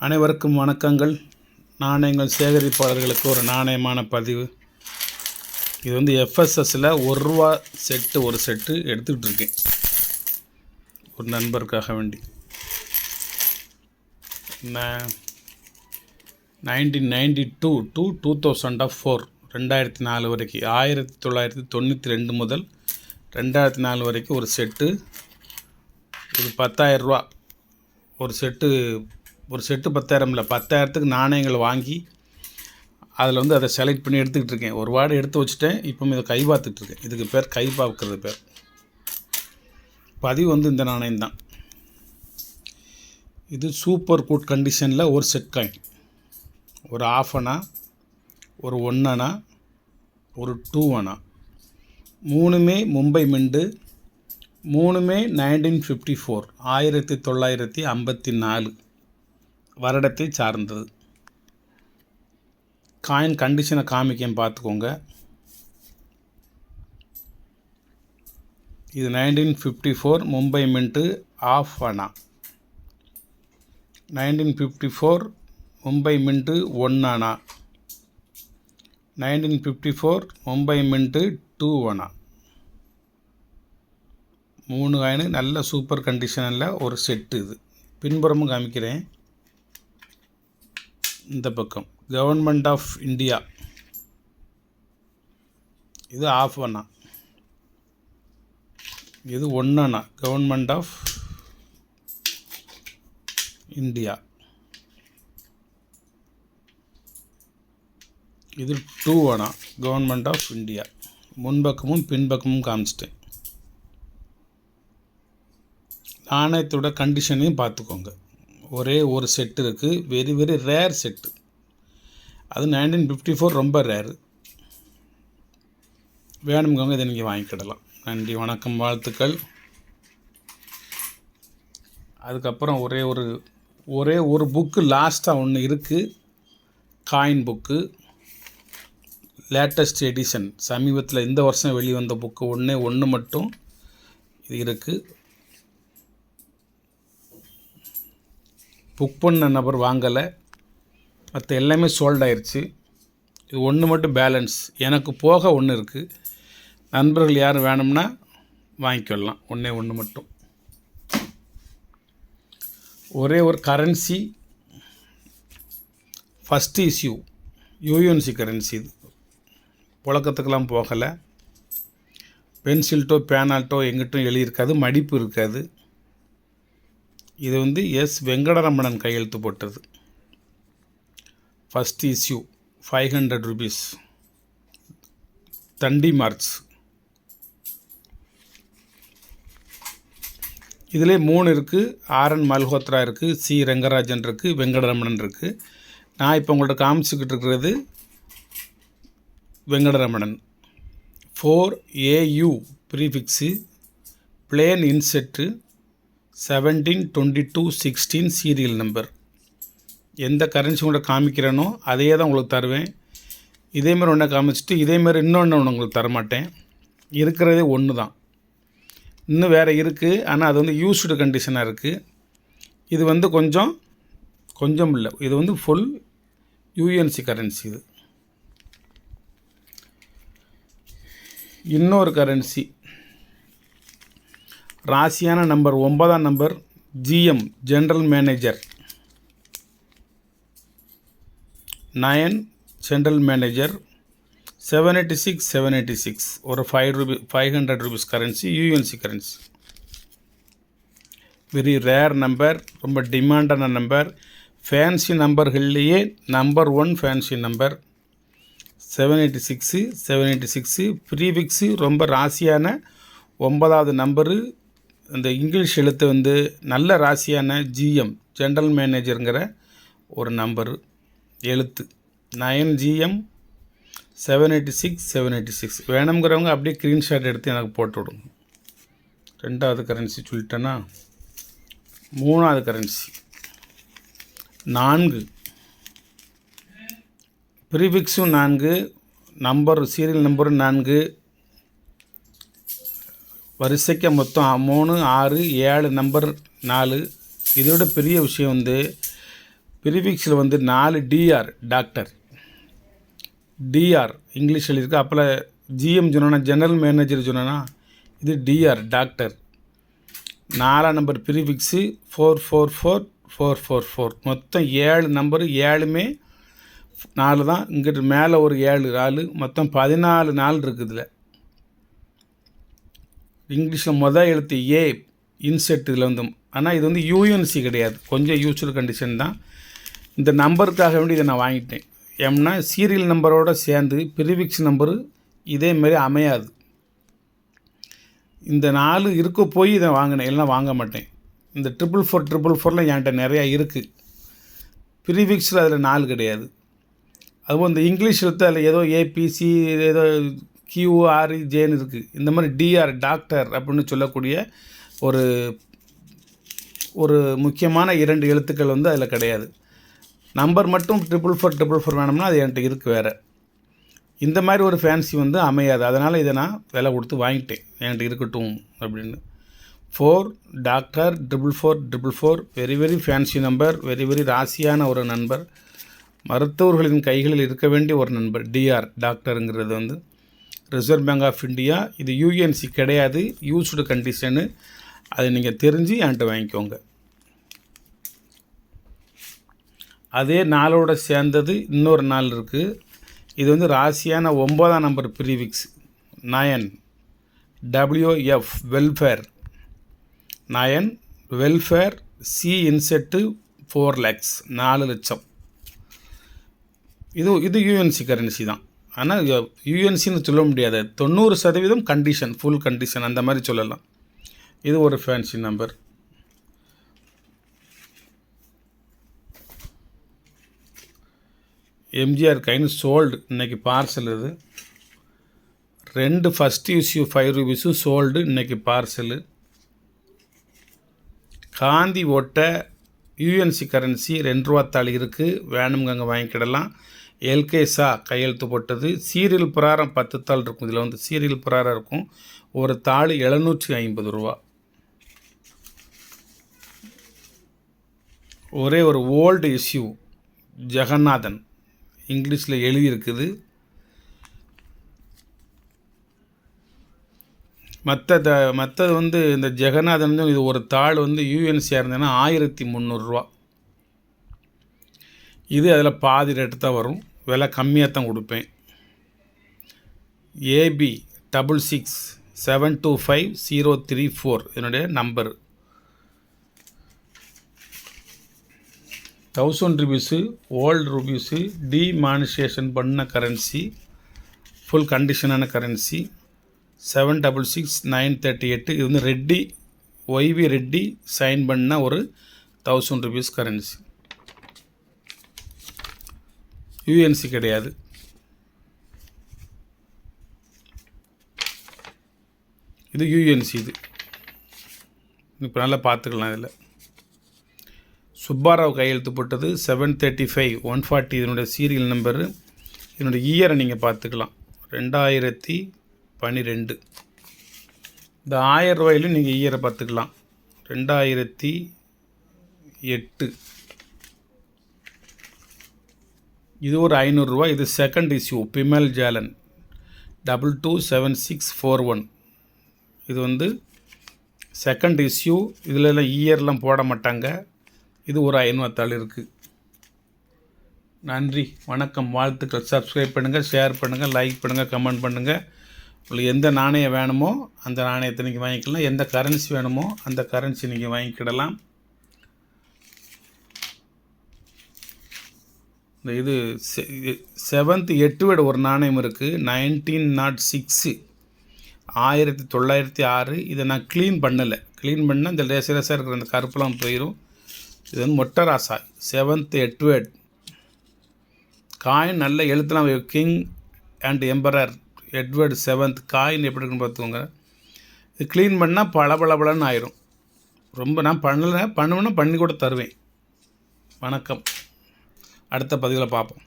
அனைவருக்கும் வணக்கங்கள். நாணயங்கள் சேகரிப்பாளர்களுக்கு ஒரு நாணயமான பதிவு. இது வந்து எஃப்எஸ்எஸில் ₹1 செட்டு ஒரு செட்டு எடுத்துக்கிட்டு இருக்கேன் ஒரு நண்பருக்காக வேண்டி. 1992 to 2004 2004 வரைக்கும் 1992 முதல் 2004 வரைக்கும் ஒரு செட்டு. இது ₹10,000 ஒரு செட்டு. ஒரு செட்டு 10,000 இல்லை, 10,000த்துக்கு நாணயங்கள் வாங்கி அதில் வந்து அதை செலக்ட் பண்ணி எடுத்துக்கிட்டு இருக்கேன். ஒரு வார்டு எடுத்து வச்சுட்டேன். இப்போ இதை கை பார்த்துட்ருக்கேன். இதுக்கு பேர் கை பார்க்கறது பேர். பதிவு வந்து இந்த நாணயம் தான். இது சூப்பர் குட் கண்டிஷனில் ஒரு செட் காயின். ஒரு ½ அணா, ஒரு 1 அணா, ஒரு 2 அணா, மூணுமே மும்பை மிண்டு, மூணுமே 1954 1954 வருடத்தை சார்ந்தது. காயின் கண்டிஷனை காமிக்கேன் பார்த்துக்கோங்க. இது 1954 Mumbai mint ½ anna, 1954 Mumbai mint 1 anna, 1954 Mumbai mint 2 anna. 3 coin நல்ல சூப்பர் கண்டிஷனில் ஒரு செட்டு. இது பின்புறமும் காமிக்கிறேன். இந்த பக்கம் கவர்மெண்ட் ஆஃப் இந்தியா, இது ½ அணா, இது 1 அணா கவர்மெண்ட் ஆஃப் இந்தியா, இது 2 அணா கவர்மெண்ட் ஆஃப் இந்தியா. முன்பக்கமும் பின்பக்கமும் காமிச்சிட்டேன். நாணயத்தோட கண்டிஷனையும் பார்த்துக்கோங்க. ஒரே ஒரு செட்டு இருக்குது. Very very rare set. அது 1954 ரொம்ப ரேரு. வேணுங்கவங்க இதை நீங்கள் வாங்கிக்கிடலாம். நன்றி, வணக்கம், வாழ்த்துக்கள். அதுக்கப்புறம் ஒரே ஒரு புக்கு லாஸ்ட்டாக ஒன்று இருக்குது. காயின் புக்கு, லேட்டஸ்ட் எடிஷன், சமீபத்தில் இந்த வருஷம் வெளிவந்த புக்கு ஒன்று மட்டும் இது இருக்குது. புக் பண்ண நபர் வாங்கலை, மற்ற எல்லாமே சோல்ட் ஆயிடுச்சு. இது ஒன்று மட்டும் பேலன்ஸ். எனக்கு போக ஒன்று இருக்குது. நண்பர்கள் யாரும் வேணும்னா வாங்கிக்கலாம். ஒன்று மட்டும். ஒரே ஒரு currency, first issue UNC currency. இது புழக்கத்துக்கெல்லாம் போகலை. பென்சில்ட்டோ பேனால்ட்டோ எங்கிட்டும் எழுதியிருக்காது, மடிப்பு இருக்காது. இது வந்து எஸ் வெங்கடரமணன் கையெழுத்து போட்டது. ஃபஸ்ட் இஷ்யூ ₹500, தண்டி மார்ச். இதிலே 3 இருக்குது. RN மல்ஹோத்ரா இருக்குது, C ரங்கராஜன் இருக்குது, வெங்கடரமணன் இருக்குது. நான் இப்போ உங்கள்கிட்ட காமிச்சிக்கிட்டு இருக்கிறது Venkataramanan. 4AU prefix, plain inset, 172216 serial number. எந்த கரன்சி கூட காமிக்கிறேனோ அதே தான் உங்களுக்கு தருவேன். இதேமாரி ஒன்றை காமிச்சிட்டு இதேமாரி இன்னொன்று உங்களுக்கு தரமாட்டேன். இருக்கிறதே ஒன்று தான். இன்னும் வேறு இருக்குது, ஆனால் அது வந்து யூஸ்டு கண்டிஷனாக இருக்குது. இது வந்து கொஞ்சம் இல்லை, இது வந்து ஃபுல் யூஎன்சி கரன்சி. இது இன்னொரு கரன்சி, ராசியான நம்பர் 9ஆம் number, GM general manager, 9 general manager, 786 ஒரு ₹500 currency, UNC currency. Very rare number, ரொம்ப டிமாண்டான நம்பர். ஃபேன்சி நம்பர்கள்லேயே நம்பர் 1 ஃபேன்சி நம்பர் 786 ப்ரீஃபிக்ஸு. ரொம்ப ராசியான 9வது நம்பரு. இந்த இங்கிலீஷ் எழுத்து வந்து நல்ல ராசியான GM ஜென்ரல் மேனேஜருங்கிற ஒரு நம்பரு எழுத்து. 9GM 786 வேணுங்கிறவங்க அப்படியே ஸ்க்ரீன்ஷாட் எடுத்து எனக்கு போட்டு விடுங்க. 2வது கரன்சி சொல்லிட்டேன்னா. 3வது கரன்சி 4, ப்ரீஃபிக்ஸும் 4, நம்பர் சீரியல் நம்பரும் 4, வரிசைக்கு மொத்தம் 3, 6, 7 நம்பர் 4. இதோட பெரிய விஷயம் வந்து ப்ரிஃபிக்ஸில் வந்து 4 டிஆர் டாக்டர், டிஆர் இங்கிலீஷில் இருக்குது. அப்போல ஜிஎம் சொன்னா ஜெனரல் மேனேஜர் சொன்னா இது டிஆர் டாக்டர். 4ஆம் நம்பர் ப்ரிஃபிக்ஸு 444444. மொத்தம் 7 நம்பரு, 7மே 4 தான். இங்கிட்டு மேலே ஒரு 7 நாலு, மொத்தம் 14 நாள் இருக்குதுல. இங்கிலீஷில் மொதல் எழுத்து ஏ இன்செட் இதில் வந்து. ஆனால் இது வந்து யூஎன்சி கிடையாது, கொஞ்சம் யூஸ்டு கண்டிஷன் தான். இந்த நம்பருக்காக வேண்டி இதை நான் வாங்கிட்டேன். ஏம்னா சீரியல் நம்பரோடு சேர்ந்து ப்ரிஃபிக்ஸ் நம்பரு இதேமாரி அமையாது. இந்த 4 இருக்க போய் இதை வாங்கினேன், எல்லாம் வாங்க மாட்டேன். இந்த 444 என்கிட்ட நிறையா இருக்குது. ப்ரிஃபிக்ஸில் அதில் 4 கிடையாது. அதுவும் இந்த இங்கிலீஷ் எழுத்து அதில் ஏதோ ஏபிசி ஏதோ கியூஆர்ஜேன்னு இருக்குது. இந்த மாதிரி டிஆர் டாக்டர் அப்படின்னு சொல்லக்கூடிய ஒரு முக்கியமான 2 எழுத்துக்கள் வந்து அதில் கிடையாது. நம்பர் மட்டும் 444 வேணும்னா அது என்கிட்ட இருக்குது வேறு. இந்த மாதிரி ஒரு ஃபேன்சி வந்து அமையாது. அதனால் இதை நான் விலை கொடுத்து வாங்கிட்டேன், என்கிட்ட இருக்கட்டும் அப்படின்னு. 4 doctor 4444 very very fancy number, very very ராசியான ஒரு நண்பர், மருத்துவர்களின் கைகளில் இருக்க வேண்டிய ஒரு நண்பர். டிஆர் டாக்டருங்கிறது வந்து ரிசர்வ் பேங்க் ஆஃப் இந்தியா. இது யூஎன்சி கிடையாது, யூஸ்டு கண்டிஷனு. அதை நீங்கள் தெரிஞ்சு என்கிட்ட வாங்கிக்கோங்க. அதே நாளோடு சேர்ந்தது இன்னொரு நாள் இருக்குது. இது வந்து ராசியான 9ஆம் number prefix 9 WF welfare. 9 welfare C இன்செட்டு 4 lakhs 4 லட்சம். இது யூஎன்சி கரன்சி தான். ஆனால் யூஎன்சின்னு சொல்ல முடியாது, 90% கண்டிஷன், ஃபுல் கண்டிஷன் அந்த மாதிரி சொல்லலாம். இது ஒரு ஃபேன்சி நம்பர். எம்ஜிஆர் கைன்னு சோல்டு, இன்றைக்கி பார்சல். இது 2 ஃபஸ்ட் இஷ்யூ 5 rupees சோல்டு, இன்றைக்கி பார்சலு. காந்தி ஓட்ட யூஎன்சி கரன்சி 2 ரூபா தாள் இருக்குது, வேணுங்க அங்கே வாங்கிக்கிடலாம். எல்கேசா கையெழுத்து போட்டது. சீரியல் பிரகாரம் 10 தாள் இருக்கும். இதில் வந்து சீரியல் பிரகாரம் இருக்கும். ஒரு தாள் 750 ரூபா. ஒரே ஒரு ஓல்டு இஷ்யூ ஜெகநாதன், இங்கிலீஷில் எழுதியிருக்குது. மற்றது வந்து இந்த ஜெகநாதன் இது ஒரு தாள் வந்து யூஎன்சியாக இருந்ததுன்னா 1300 ரூபா. இது அதில் பாதி ரேட்டு தான் வரும், விலை கம்மியாக தான் கொடுப்பேன். ஏபி 666725 இதனுடைய number. 1000 rupees old rupees, demonetisation பண்ண கரன்சி, ஃபுல் கண்டிஷனான கரன்சி. 766938 இது வந்து ரெட்டி ஒய்வி ரெட்டி சைன் பண்ண ஒரு 1000 rupees கரன்சி. யூஎன்சி கிடையாது. இது யூஎன்சி. இது இப்போ நல்லா பார்த்துக்கலாம். இதில் சுப்பாராவ் கையெழுத்து போட்டது 735-140 இதனுடைய சீரியல் நம்பரு. இதனுடைய இயரை நீங்கள் பார்த்துக்கலாம், 2012. இந்த 1000 ரூபாயிலும் நீங்கள் இயரை பார்த்துக்கலாம், 2008. இது ஒரு 500 ரூபா. இது செகண்ட் இஷ்யூ பிமல் ஜாலன் 227641. இது வந்து செகண்ட் இஷ்யூ. இதிலெல்லாம் இயர்லாம் போட மாட்டாங்க. இது ஒரு 500 தாள் இருக்குது. நன்றி, வணக்கம், வாழ்த்துக்கள். சப்ஸ்கிரைப் பண்ணுங்கள், ஷேர் பண்ணுங்கள், லைக் பண்ணுங்கள், கமெண்ட் பண்ணுங்கள். உங்களுக்கு எந்த நாணயம் வேணுமோ அந்த நாணயத்தை நீங்கள் வாங்கிக்கலாம், எந்த கரன்சி வேணுமோ அந்த கரன்சி நீங்கள் வாங்கிக்கிடலாம். இந்த இது 7th 8 வேர்டு ஒரு நாணயம் இருக்குது, 1906 1906. இதை நான் க்ளீன் பண்ணலை. க்ளீன் பண்ணால் இந்த லேசாக இருக்கிற அந்த கருப்பெல்லாம் போயிடும். இது வந்து மொட்டை ராசா 7th 8 வேர்டு காயின். நல்ல எழுத்துலாம் king and emperor Edward 7th coin எப்படி இருக்குன்னு பார்த்துக்கோங்க. இது க்ளீன் பண்ணால் பளபளன்னு ஆயிரும். ரொம்ப நான் பண்ணுவேன்னா பண்ணி கூட தருவேன். வணக்கம், அடுத்த பதிவில் பார்ப்போம்.